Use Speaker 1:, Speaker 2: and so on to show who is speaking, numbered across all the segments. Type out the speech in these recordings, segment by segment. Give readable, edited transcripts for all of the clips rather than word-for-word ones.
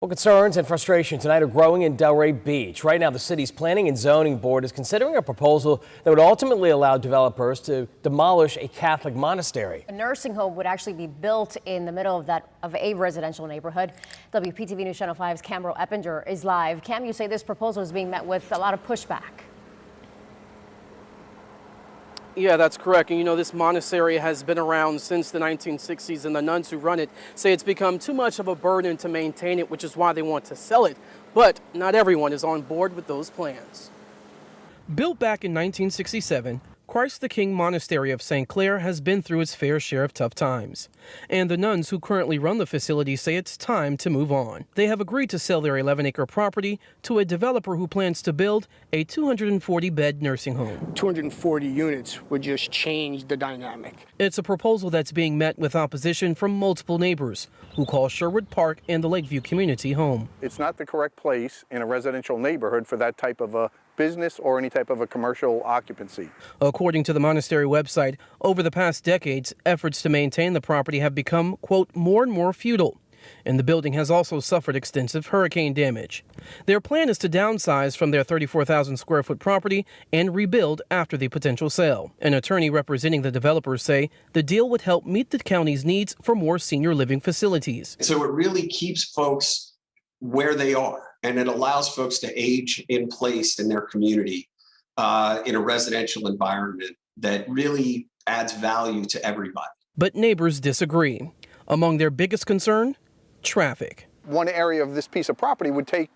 Speaker 1: Well, concerns and frustration tonight are growing in Delray Beach. Right now, the city's Planning and Zoning Board is considering a proposal that would ultimately allow developers to demolish a Catholic monastery.
Speaker 2: A nursing home would actually be built in the middle of a residential neighborhood. WPTV News Channel 5's KAMREL EPPINGER is live. Cam, you say this proposal is being met with a lot of pushback.
Speaker 3: Yeah, that's correct. And you know, this monastery has been around since the 1960s, and the nuns who run it say it's become too much of a burden to maintain it, which is why they want to sell it. But not everyone is on board with those plans. Built back in 1967, Christ the King Monastery of St. Clair has been through its fair share of tough times. And the nuns who currently run the facility say it's time to move on. They have agreed to sell their 11-acre property to a developer who plans to build a 240-bed nursing home.
Speaker 4: 240 units would just change the dynamic.
Speaker 3: It's a proposal that's being met with opposition from multiple neighbors who call Sherwood Park and the Lakeview community home.
Speaker 5: It's not the correct place in a residential neighborhood for that type of a business or any type of a commercial occupancy.
Speaker 3: According to the monastery website, over the past decades, efforts to maintain the property have become, quote, more and more futile. And the building has also suffered extensive hurricane damage. Their plan is to downsize from their 34,000 square foot property and rebuild after the potential sale. An attorney representing the developers say the deal would help meet the county's needs for more senior living facilities.
Speaker 6: So it really keeps folks where they are, and it allows folks to age in place in their community in a residential environment that really adds value to everybody.
Speaker 3: But neighbors disagree. Among their biggest concern, traffic.
Speaker 5: One area of this piece of property would take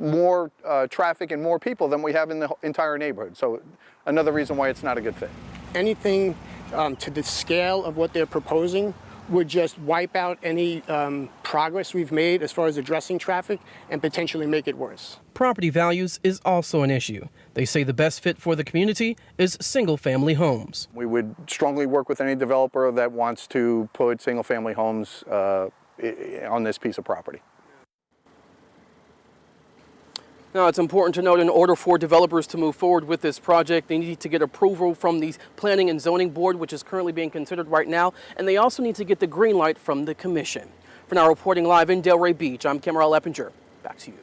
Speaker 5: more traffic and more people than we have in the entire neighborhood. So another reason why it's not a good fit.
Speaker 4: Anything to the scale of what they're proposing would just wipe out any progress we've made as far as addressing traffic and potentially make it worse.
Speaker 3: Property values is also an issue. They say the best fit for the community is single-family homes.
Speaker 5: We would strongly work with any developer that wants to put single-family homes on this piece of property.
Speaker 3: Now, it's important to note in order for developers to move forward with this project, they need to get approval from the Planning and Zoning Board, which is currently being considered right now, and they also need to get the green light from the Commission. For now, reporting live in Delray Beach, I'm KAMREL EPPINGER. Back to you.